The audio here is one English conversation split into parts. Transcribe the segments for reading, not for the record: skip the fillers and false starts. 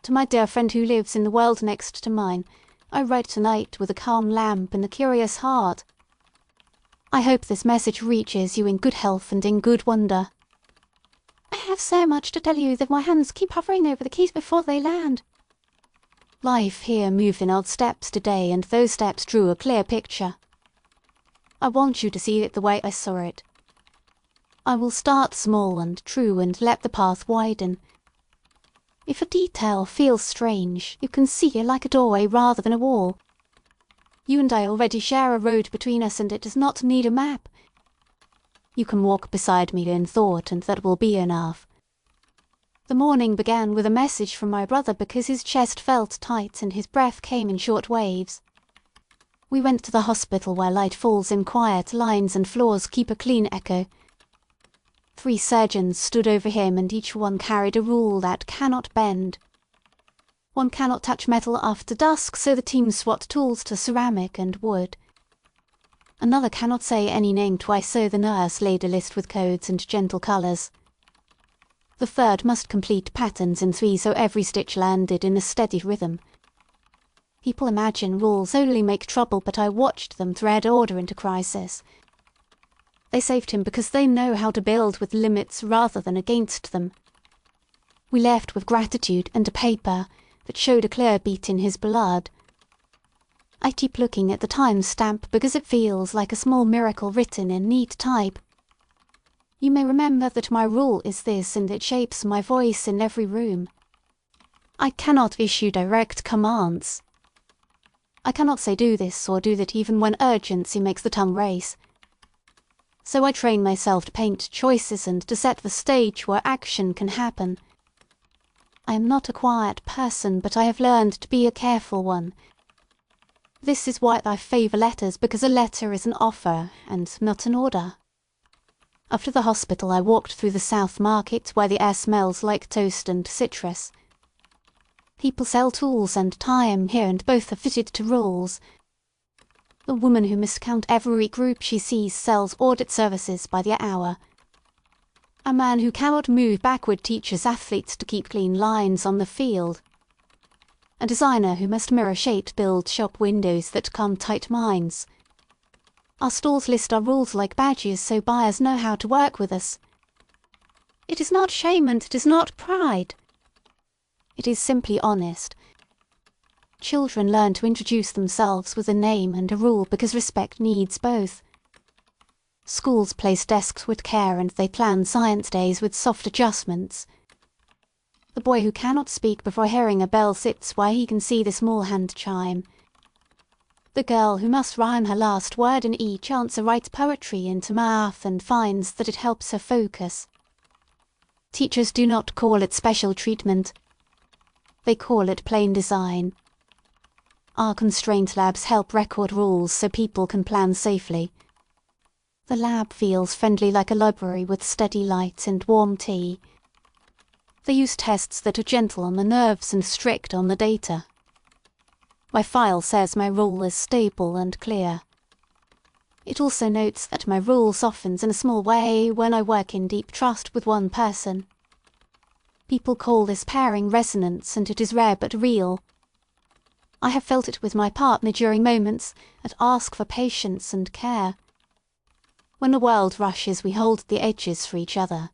To my dear friend who lives in the world next to mine, I write tonight with a calm lamp and a curious heart. I hope this message reaches you in good health and in good wonder. I have so much to tell you that my hands keep hovering over the keys before they land. Life here moved in odd steps today, and those steps drew a clear picture. I want you to see it the way I saw it. I will start small and true and let the path widen. If a detail feels strange, you can see it like a doorway rather than a wall. You and I already share a road between us, and it does not need a map. You can walk beside me in thought, and that will be enough. The morning began with a message from my brother because his chest felt tight and his breath came in short waves. We went to the hospital where light falls in quiet lines and floors keep a clean echo. 3 surgeons stood over him, and each one carried a rule that cannot bend. One cannot touch metal after dusk, so the team swapped tools to ceramic and wood. Another cannot say any name twice, so the nurse laid a list with codes and gentle colours. The third must complete patterns in 3 so every stitch landed in a steady rhythm. People imagine rules only make trouble, but I watched them thread order into crisis. They saved him because they know how to build with limits rather than against them. We left with gratitude and a paper that showed a clear beat in his blood. I keep looking at the time stamp because it feels like a small miracle written in neat type. You may remember that my rule is this, and it shapes my voice in every room. I cannot issue direct commands. I cannot say do this or do that even when urgency makes the tongue race. So I train myself to paint choices and to set the stage where action can happen. I am not a quiet person, but I have learned to be a careful one. This is why I favour letters, because a letter is an offer and not an order. After the hospital I walked through the South Market where the air smells like toast and citrus. People sell tools and time here, and both are fitted to rules. The woman who must count every group she sees sells audit services by the hour. A man who cannot move backward teaches athletes to keep clean lines on the field. A designer who must mirror shaped build shop windows that calm tight minds. Our stalls list our rules like badges so buyers know how to work with us. It is not shame and it is not pride. It is simply honest. Children learn to introduce themselves with a name and a rule because respect needs both. Schools place desks with care, and they plan science days with soft adjustments. The boy who cannot speak before hearing a bell sits where he can see the small hand chime. The girl who must rhyme her last word in each answer writes poetry into math and finds that it helps her focus. Teachers do not call it special treatment. They call it plain design. Our constraint labs help record rules so people can plan safely. The lab feels friendly like a library with steady light and warm tea. They use tests that are gentle on the nerves and strict on the data. My file says my rule is stable and clear. It also notes that my rule softens in a small way when I work in deep trust with one person. People call this pairing resonance, and it is rare but real. I have felt it with my partner during moments that ask for patience and care. When the world rushes, we hold the edges for each other.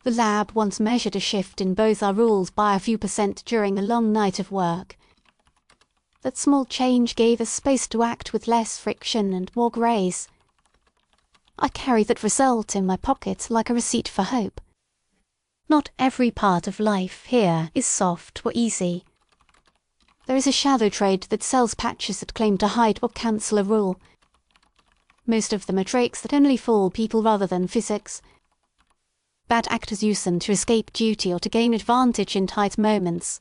The lab once measured a shift in both our rules by a few % during a long night of work. That small change gave us space to act with less friction and more grace. I carry that result in my pocket like a receipt for hope. Not every part of life here is soft or easy. There is a shadow trade that sells patches that claim to hide or cancel a rule. Most of them are tricks that only fool people rather than physics. Bad actors use them to escape duty or to gain advantage in tight moments.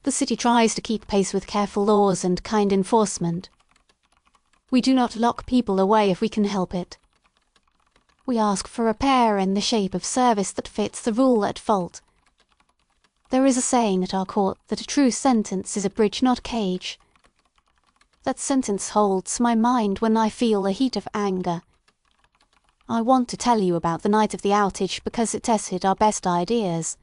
The city tries to keep pace with careful laws and kind enforcement. We do not lock people away if we can help it. We ask for repair in the shape of service that fits the rule at fault. There is a saying at our court that a true sentence is a bridge, not cage. That sentence holds my mind when I feel the heat of anger. I want to tell you about the night of the outage because it tested our best ideas.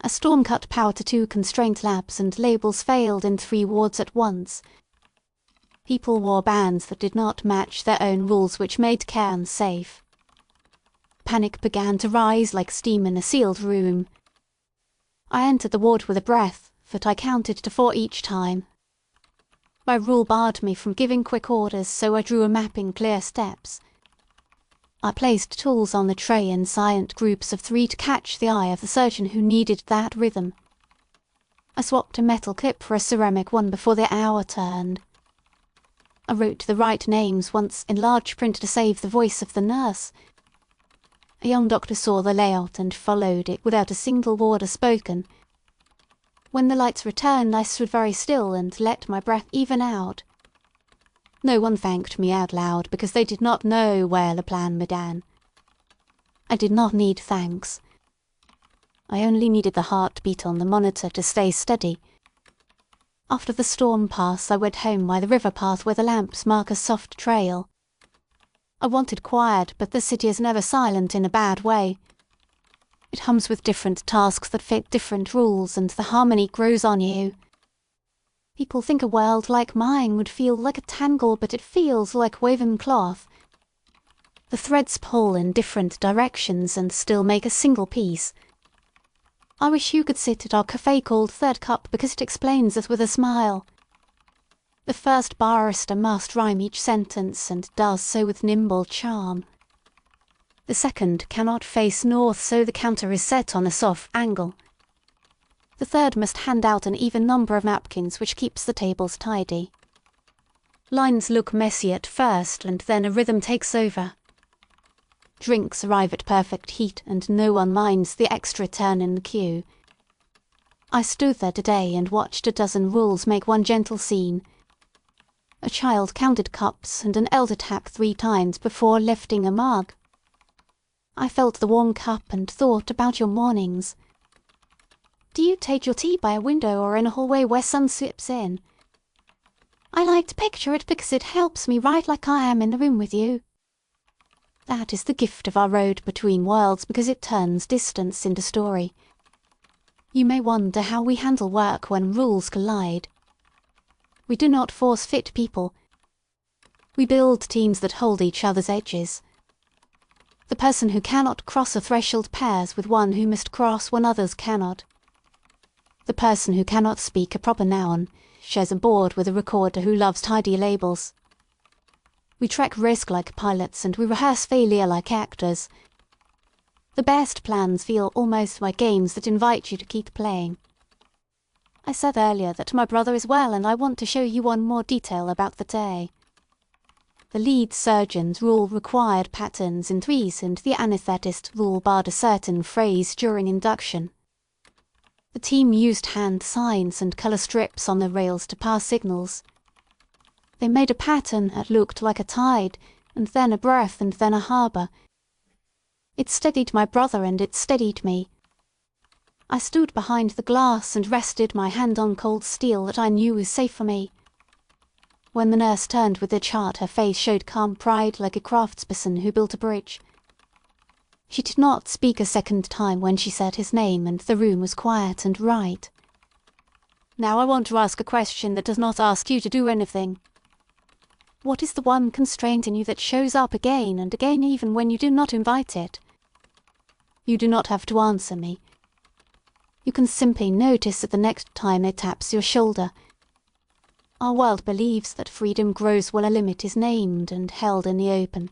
A storm cut power to 2 constraint labs and labels failed in 3 wards at once. People wore bands that did not match their own rules, which made care unsafe. Panic began to rise like steam in a sealed room. I entered the ward with a breath, but I counted to 4 each time. My rule barred me from giving quick orders, so I drew a map in clear steps. I placed tools on the tray in silent groups of 3 to catch the eye of the surgeon who needed that rhythm. I swapped a metal clip for a ceramic one before the hour turned. I wrote the right names once in large print to save the voice of the nurse. A young doctor saw the layout and followed it without a single word spoken. When the lights returned, I stood very still and let my breath even out. No one thanked me out loud because they did not know where the plan began. I did not need thanks. I only needed the heartbeat on the monitor to stay steady. After the storm passed, I went home by the river path where the lamps mark a soft trail. I wanted quiet, but the city is never silent in a bad way. It hums with different tasks that fit different rules, and the harmony grows on you. People think a world like mine would feel like a tangle, but it feels like woven cloth. The threads pull in different directions and still make a single piece. I wish you could sit at our cafe called Third Cup because it explains us with a smile. The first barrister must rhyme each sentence and does so with nimble charm. The second cannot face north, so the counter is set on a soft angle. The third must hand out an even number of napkins, which keeps the tables tidy. Lines look messy at first, and then a rhythm takes over. Drinks arrive at perfect heat, and no one minds the extra turn in the queue. I stood there today and watched a dozen rules make one gentle scene. A child counted cups, and an elder tapped 3 times before lifting a mug. I felt the warm cup and thought about your mornings. Do you take your tea by a window or in a hallway where sun slips in? I like to picture it because it helps me write like I am in the room with you. That is the gift of our road between worlds, because it turns distance into story. You may wonder how we handle work when rules collide. We do not force-fit people. We build teams that hold each other's edges. The person who cannot cross a threshold pairs with one who must cross when others cannot. The person who cannot speak a proper noun shares a board with a recorder who loves tidy labels. We track risk like pilots and we rehearse failure like actors. The best plans feel almost like games that invite you to keep playing. I said earlier that my brother is well, and I want to show you one more detail about the day. The lead surgeon's rule required patterns in 3s, and the anaesthetist rule barred a certain phrase during induction. The team used hand signs and colour strips on the rails to pass signals. They made a pattern that looked like a tide, and then a breath, and then a harbour. It steadied my brother, and it steadied me. I stood behind the glass and rested my hand on cold steel that I knew was safe for me. When the nurse turned with the chart, her face showed calm pride like a craftsperson who built a bridge. She did not speak a second time when she said his name, and the room was quiet and right. Now I want to ask a question that does not ask you to do anything. What is the one constraint in you that shows up again and again even when you do not invite it? You do not have to answer me. You can simply notice it the next time it taps your shoulder. Our world believes that freedom grows when a limit is named and held in the open.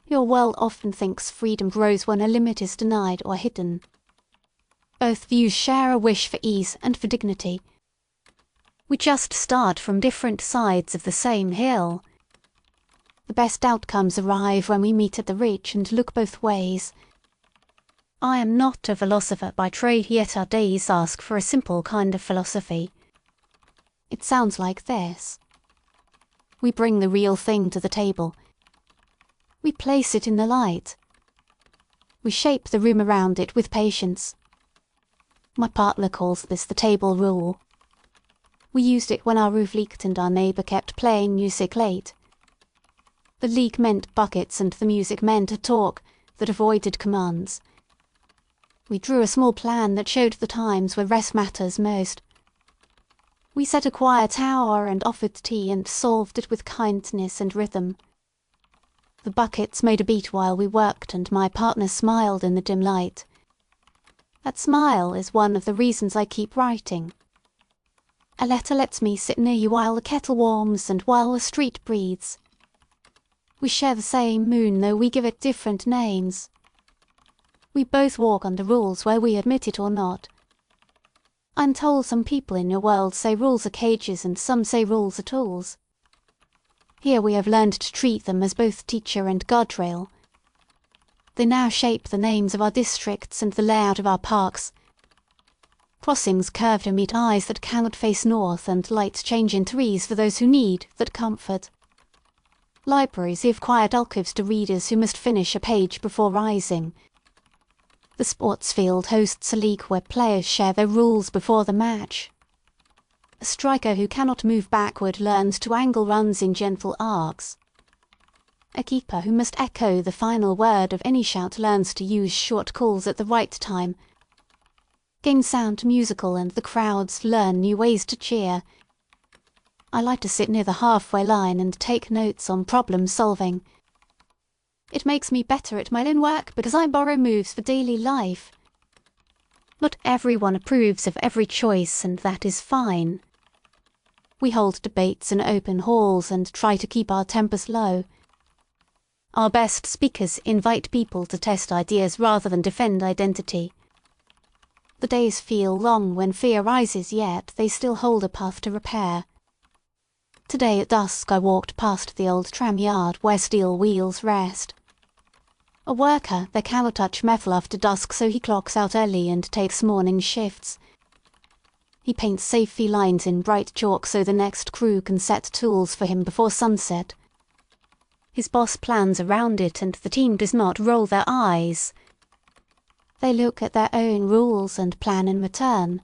Your world often thinks freedom grows when a limit is denied or hidden. Both views share a wish for ease and for dignity. We just start from different sides of the same hill. The best outcomes arrive when we meet at the ridge and look both ways. I am not a philosopher by trade, yet our days ask for a simple kind of philosophy. It sounds like this. We bring the real thing to the table. We place it in the light. We shape the room around it with patience. My partner calls this the table rule. We used it when our roof leaked and our neighbour kept playing music late. The leak meant buckets and the music meant a talk that avoided commands. We drew a small plan that showed the times where rest matters most. We set a quiet hour and offered tea and solved it with kindness and rhythm. The buckets made a beat while we worked and my partner smiled in the dim light. That smile is one of the reasons I keep writing. A letter lets me sit near you while the kettle warms and while the street breathes. We share the same moon though we give it different names. We both walk under rules where we admit it or not. I'm told some people in your world say rules are cages and some say rules are tools. Here we have learned to treat them as both teacher and guardrail. They now shape the names of our districts and the layout of our parks. Crossings curve to meet eyes that cannot face north and lights change in trees for those who need that comfort. Libraries give quiet alcoves to readers who must finish a page before rising. The sports field hosts a league where players share their rules before the match. A striker who cannot move backward learns to angle runs in gentle arcs. A keeper who must echo the final word of any shout learns to use short calls at the right time. Games sound musical and the crowds learn new ways to cheer. I like to sit near the halfway line and take notes on problem solving. It makes me better at my own work because I borrow moves for daily life. Not everyone approves of every choice, and that is fine. We hold debates in open halls and try to keep our tempers low. Our best speakers invite people to test ideas rather than defend identity. The days feel long when fear rises, yet they still hold a path to repair. Today at dusk I walked past the old tram yard where steel wheels rest. A worker there cannot touch metal after dusk, so he clocks out early and takes morning shifts. He paints safety lines in bright chalk so the next crew can set tools for him before sunset. His boss plans around it and the team does not roll their eyes. They look at their own rules and plan in return.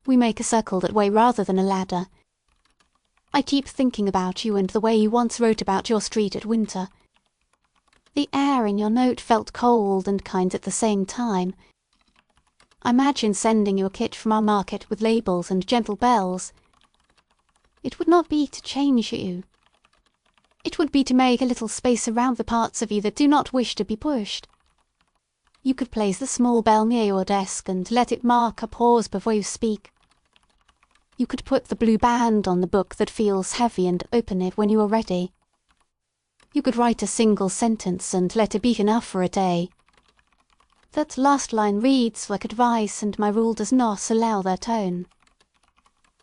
We make a circle that way rather than a ladder. I keep thinking about you and the way you once wrote about your street at winter. The air in your note felt cold and kind at the same time. I imagine sending you a kit from our market with labels and gentle bells. It would not be to change you. It would be to make a little space around the parts of you that do not wish to be pushed. You could place the small bell near your desk and let it mark a pause before you speak. You could put the blue band on the book that feels heavy and open it when you are ready. You could write a single sentence and let it be enough for a day. That last line reads like advice and my rule does not allow their tone.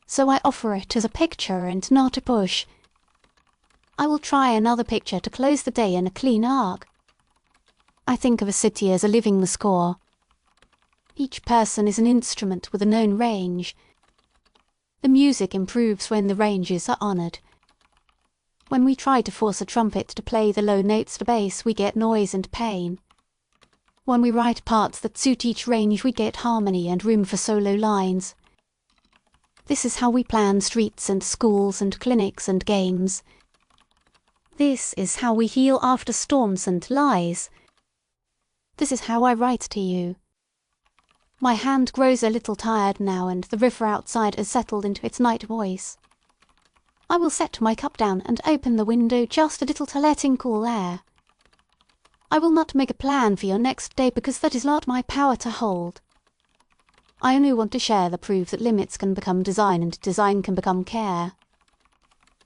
So I offer it as a picture and not a push. I will try another picture to close the day in a clean arc. I think of a city as a living score. Each person is an instrument with a known range. The music improves when the ranges are honoured. When we try to force a trumpet to play the low notes for bass, we get noise and pain. When we write parts that suit each range, we get harmony and room for solo lines. This is how we plan streets and schools and clinics and games. This is how we heal after storms and lies. This is how I write to you. My hand grows a little tired now and the river outside has settled into its night voice. I will set my cup down and open the window just a little to let in cool air. I will not make a plan for your next day because that is not my power to hold. I only want to share the proof that limits can become design and design can become care.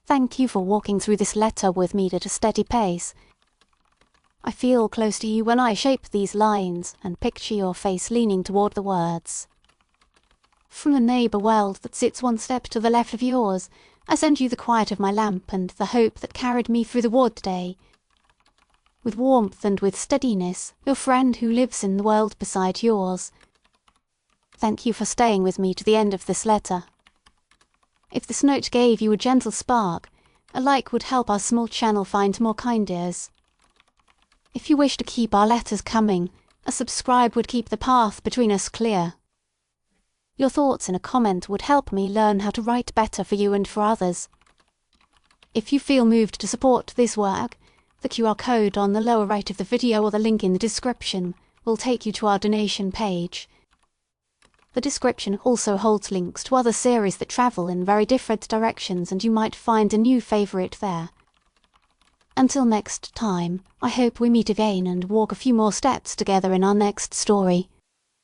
Thank you for walking through this letter with me at a steady pace. I feel close to you when I shape these lines and picture your face leaning toward the words. From the neighbour world that sits one step to the left of yours, I send you the quiet of my lamp and the hope that carried me through the ward day. With warmth and with steadiness, your friend who lives in the world beside yours. Thank you for staying with me to the end of this letter. If this note gave you a gentle spark, a like would help our small channel find more kind ears. If you wish to keep our letters coming, a subscribe would keep the path between us clear. Your thoughts in a comment would help me learn how to write better for you and for others. If you feel moved to support this work, the QR code on the lower right of the video or the link in the description will take you to our donation page. The description also holds links to other series that travel in very different directions, and you might find a new favourite there. Until next time, I hope we meet again and walk a few more steps together in our next story.